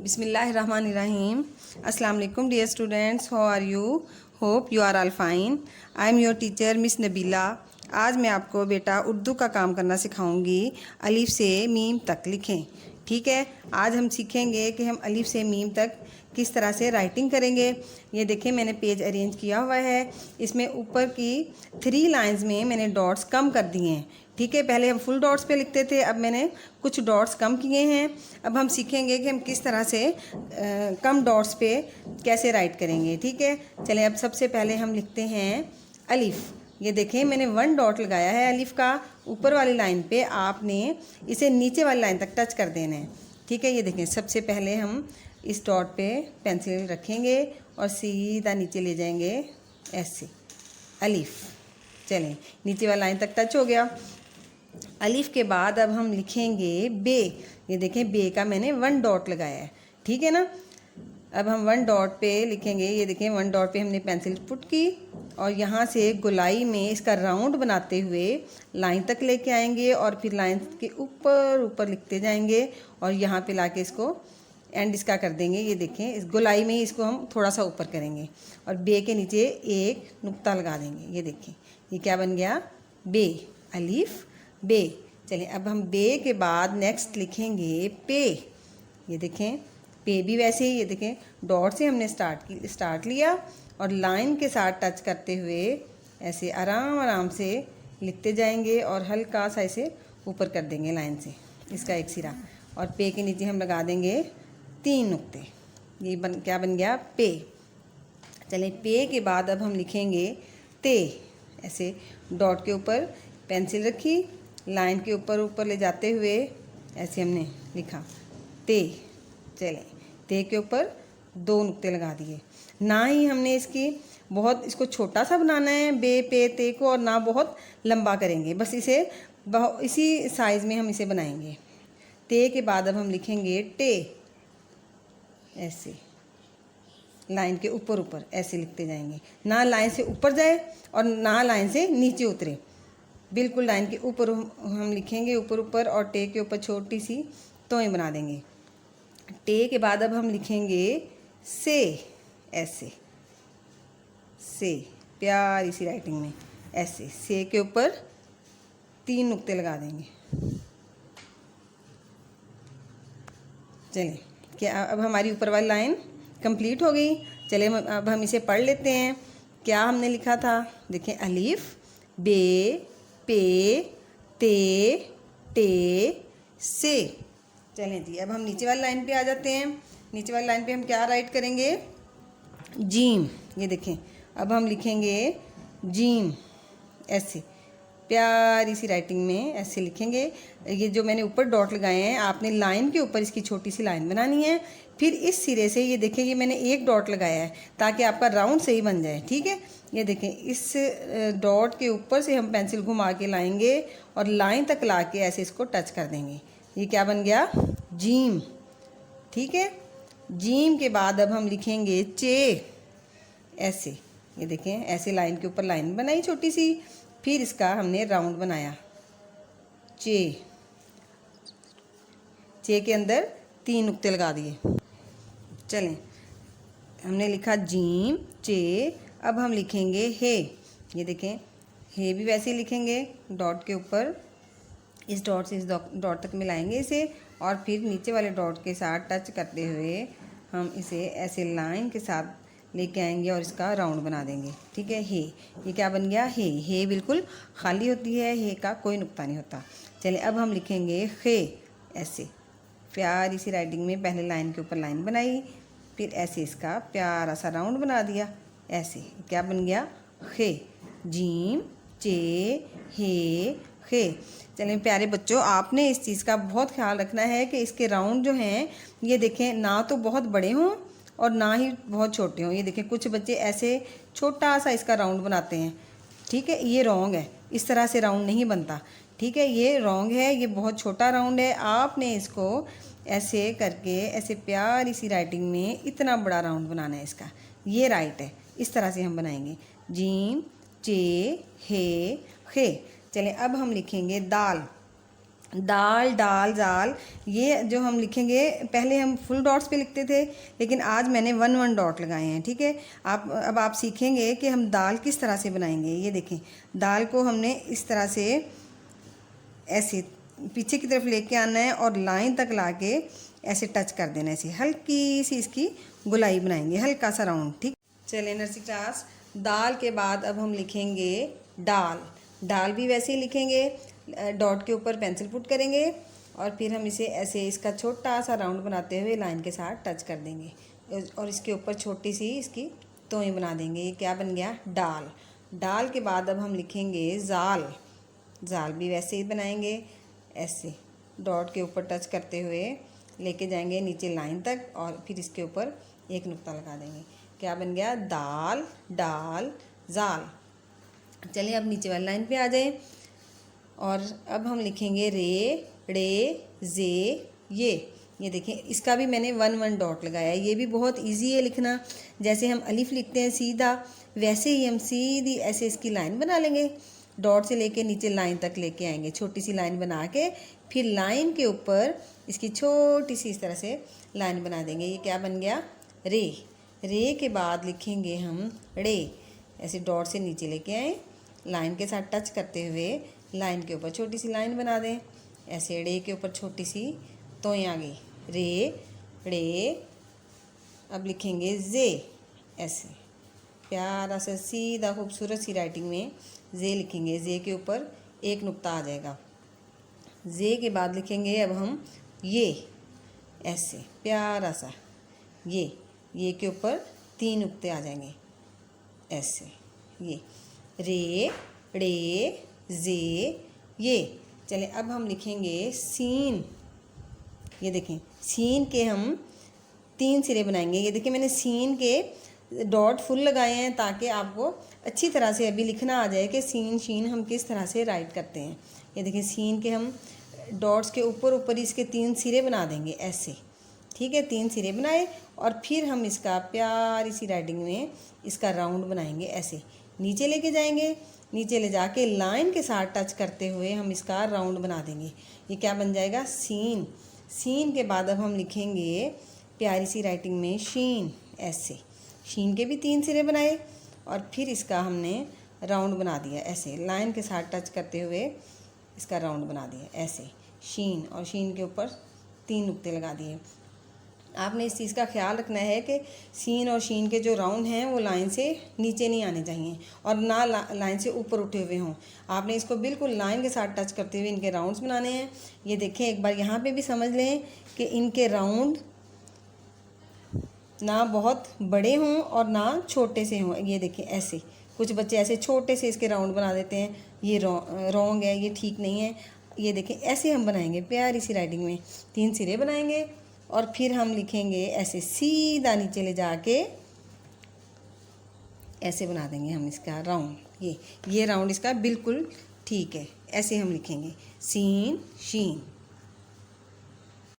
Bismillahirrahmanirrahim. Assalamu alaikum dear students. How are you? Hope you are all fine. I am your teacher Miss Nabila. आज मैं आपको बेटा उर्दू का काम करना सिखाऊंगी। अलिफ से मीम तक लिखें। ठीक है, आज हम सीखेंगे कि हम अलिफ से मीम तक किस तरह से राइटिंग करेंगे। ये देखें, मैंने पेज अरेंज किया हुआ है। इसमें ऊपर की 3 लाइंस में मैंने डॉट्स कम कर दिए हैं। ठीक है, पहले हम फुल डॉट्स पे लिखते थे, अब मैंने कुछ डॉट्स कम किए हैं। अब हम सीखेंगे कि हम किस तरह से कम डॉट्स पे कैसे राइट करेंगे। ठीक है, चलें अब सबसे पहले हम लिखते हैं अलिफ। ये देखें, मैंने 1 डॉट लगाया है अलिफ का। ऊपर वाली लाइन पे आपने इसे नीचे वाली लाइन तक टच कर देना है। ठीक है, ये देखें, सबसे पहले हम इस डॉट पे पेंसिल रखेंगे और सीधा नीचे ले जाएंगे ऐसे अलिफ। चलें, नीचे वाली लाइन तक टच हो गया। अलिफ के बाद अब हम लिखेंगे बे। ये देखें, बे का मैंने 1 डॉट लगाया है। ठीक है ना, अब हम 1 डॉट पे लिखेंगे। ये देखें, 1 डॉट पे हमने पेंसिल पुट की और यहाँ से गोलाई में इसका राउंड बनाते हुए लाइन तक लेके आएंगे और फिर लाइन के ऊपर ऊपर लिखते जाएंगे और यहाँ पे लाके इसको एंड इसका कर देंगे। ये देखें, इस गोलाई में ही इसको हम थोड़ा सा ऊपर करेंगे और बे के नीचे एक नुक्ता लगा देंगे। ये देखें, ये क्या बन गया, बे, अलिफ बे। चलिए अब हम बे के बाद नेक्स्ट लिखेंगे पे। ये देखें, पे भी वैसे ही, ये देखें, डॉट से हमने स्टार्ट लिया और लाइन के साथ टच करते हुए ऐसे आराम आराम से लिखते जाएंगे और हल्का सा इसे ऊपर कर देंगे लाइन से, इसका एक सिरा। और पे के नीचे हम लगा देंगे 3 नुक्ते। ये क्या बन गया, पे। चलिए, पे के बाद अब हम लिखेंगे ते। ऐसे डॉट के ऊपर पेंसिल रखी, लाइन के ऊपर ऊपर ले जाते हुए ऐसे हमने लिखा ते। चलें, ते के ऊपर 2 नुक्ते लगा दिए। ना ही हमने इसको छोटा सा बनाना है बे पे ते को, और ना बहुत लंबा करेंगे, बस इसी साइज़ में हम इसे बनाएंगे। ते के बाद अब हम लिखेंगे टे। ऐसे लाइन के ऊपर ऊपर ऐसे लिखते जाएंगे, ना लाइन से ऊपर जाए और ना लाइन से नीचे उतरे, बिल्कुल लाइन के ऊपर हम लिखेंगे, ऊपर ऊपर, और टे के ऊपर छोटी सी तोएं बना देंगे। टे के बाद अब हम लिखेंगे से। ऐसे से, प्यारी सी राइटिंग में ऐसे से के ऊपर 3 नुक्ते लगा देंगे। चलिए, क्या अब हमारी ऊपर वाली लाइन कंप्लीट हो गई। चलिए अब हम इसे पढ़ लेते हैं। क्या हमने लिखा था, देखें, अलिफ बे पे ते टे से। चलें जी, अब हम नीचे वाली लाइन पे आ जाते हैं। नीचे वाली लाइन पे हम क्या राइट करेंगे, जीम। ये देखें, अब हम लिखेंगे जीम। ऐसे प्यारी सी राइटिंग में ऐसे लिखेंगे। ये जो मैंने ऊपर डॉट लगाए हैं, आपने लाइन के ऊपर इसकी छोटी सी लाइन बनानी है। फिर इस सिरे से, ये देखें, ये मैंने 1 डॉट लगाया है ताकि आपका राउंड सही बन जाए। ठीक है, ये देखें, इस डॉट के ऊपर से हम पेंसिल घुमा के लाएंगे और लाइन तक ला के ऐसे इसको टच कर देंगे। ये क्या बन गया, जीम। ठीक है, जीम के बाद अब हम लिखेंगे चे। ऐसे, ये देखें, ऐसे लाइन के ऊपर लाइन बनाई छोटी सी, फिर इसका हमने राउंड बनाया चे। चे के अंदर 3 नुक्ते लगा दिए। चलें, हमने लिखा जीम चे। अब हम लिखेंगे हे। ये देखें, हे भी वैसे ही लिखेंगे, डॉट के ऊपर, इस डॉट से इस डॉट तक मिलाएंगे इसे और फिर नीचे वाले डॉट के साथ टच करते हुए हम इसे ऐसे लाइन के साथ लेके आएंगे और इसका राउंड बना देंगे। ठीक है, हे, ये क्या बन गया, हे। हे बिल्कुल खाली होती है, हे का कोई नुक्ता नहीं होता। चलिए अब हम लिखेंगे खे। ऐसे प्यारी सी राइटिंग में पहले लाइन के ऊपर लाइन बनाई, फिर ऐसे इसका प्यारा सा राउंड बना दिया। ऐसे क्या बन गया, खे। जीम चे हे खे। चलिए प्यारे बच्चों, आपने इस चीज़ का बहुत ख्याल रखना है कि इसके राउंड जो हैं, ये देखें, ना तो बहुत बड़े हों और ना ही बहुत छोटे हों। ये देखें, कुछ बच्चे ऐसे छोटा सा इसका राउंड बनाते हैं। ठीक है, ये रॉन्ग है, इस तरह से राउंड नहीं बनता। ठीक है, ये रॉन्ग है, ये बहुत छोटा राउंड है। आपने इसको ऐसे करके ऐसे प्यारी सी राइटिंग में इतना बड़ा राउंड बनाना है इसका, ये राइट है। इस तरह से हम बनाएंगे, जीम चे हे खे। चलें अब हम लिखेंगे दाल। दाल, डाल, जाल, ये जो हम लिखेंगे, पहले हम फुल डॉट्स पे लिखते थे, लेकिन आज मैंने 1 डॉट लगाए हैं। ठीक है, अब आप सीखेंगे कि हम दाल किस तरह से बनाएंगे। ये देखें, दाल को हमने इस तरह से ऐसे पीछे की तरफ लेके आना है और लाइन तक लाके ऐसे टच कर देना है। ऐसे हल्की सी इसकी गोलाई बनाएंगे, हल्का सा राउंड। ठीक, चलिए नर्सरी क्लास। दाल के बाद अब हम लिखेंगे डाल। डाल भी वैसे ही लिखेंगे, डॉट के ऊपर पेंसिल पुट करेंगे और फिर हम इसे ऐसे इसका छोटा सा राउंड बनाते हुए लाइन के साथ टच कर देंगे और इसके ऊपर छोटी सी इसकी तोई बना देंगे। ये क्या बन गया? डाल। डाल के बाद अब हम लिखेंगे जाल। जाल भी वैसे ही बनाएंगे, ऐसे डॉट के ऊपर टच करते हुए लेके जाएंगे नीचे लाइन तक और फिर इसके ऊपर एक नुक्ता लगा देंगे। क्या बन गया? दाल, डाल, जाल। चलिए अब नीचे वाली लाइन पे आ जाए और अब हम लिखेंगे रे, ड़े, जे, ये देखें, इसका भी मैंने 1 डॉट लगाया है। ये भी बहुत इजी है लिखना। जैसे हम अलिफ लिखते हैं सीधा, वैसे ही हम सीधी ऐसे इसकी लाइन बना लेंगे। डॉट से लेके नीचे लाइन तक लेके आएंगे, छोटी सी लाइन बना के फिर लाइन के ऊपर इसकी छोटी सी इस तरह से लाइन बना देंगे। ये क्या बन गया? रे। रे के बाद लिखेंगे हम ड़े। ऐसे डॉट से नीचे लेके आए, लाइन के साथ टच करते हुए लाइन के ऊपर छोटी सी लाइन बना दें। ऐसे ड़े के ऊपर छोटी सी तोय आ गई, रे, ड़े। अब लिखेंगे जे, ऐसे प्यारा सा सीधा खूबसूरत सी राइटिंग में जे लिखेंगे। जे के ऊपर एक नुक्ता आ जाएगा। जे के बाद लिखेंगे अब हम ये, ऐसे प्यारा सा ये के ऊपर 3 नुक्ते आ जाएंगे, ऐसे। ये रे, ड़े, जे, ये। चलें अब हम लिखेंगे सीन। ये देखें, सीन के हम 3 सिरे बनाएंगे। ये देखिए, मैंने सीन के डॉट फुल लगाए हैं ताकि आपको अच्छी तरह से अभी लिखना आ जाए कि सीन शीन हम किस तरह से राइट करते हैं। ये देखिए, सीन के हम डॉट्स के ऊपर ऊपर इसके 3 सिरे बना देंगे, ऐसे। ठीक है, 3 सिरे बनाए और फिर हम इसका प्यारी सी राइटिंग में इसका राउंड बनाएंगे, ऐसे। नीचे लेके जाएंगे, नीचे ले जाके लाइन के साथ टच करते हुए हम इसका राउंड बना देंगे। ये क्या बन जाएगा? सीन। सीन के बाद अब हम लिखेंगे प्यारी सी राइटिंग में शीन, ऐसे। शीन के भी 3 सिरे बनाए और फिर इसका हमने राउंड बना दिया, ऐसे लाइन के साथ टच करते हुए इसका राउंड बना दिया, ऐसे शीन। और शीन के ऊपर 3 नुक्ते लगा दिए। आपने इस चीज़ का ख्याल रखना है कि सीन और शीन के जो राउंड हैं वो लाइन से नीचे नहीं आने चाहिए और ना लाइन से ऊपर उठे हुए हों। आपने इसको बिल्कुल लाइन के साथ टच करते हुए इनके राउंड्स बनाने हैं। ये देखें, एक बार यहाँ पे भी समझ लें कि इनके राउंड ना बहुत बड़े हों और ना छोटे से हों। ये देखें, ऐसे कुछ बच्चे ऐसे छोटे से इसके राउंड बना देते हैं। ये रॉन्ग है, ये ठीक नहीं है। ये देखें, ऐसे हम बनाएंगे प्यारी सी राइटिंग में 3 सिरे बनाएंगे और फिर हम लिखेंगे ऐसे सीधा नीचे ले जाके ऐसे बना देंगे हम इसका राउंड। ये राउंड इसका बिल्कुल ठीक है। ऐसे हम लिखेंगे सीन, शीन।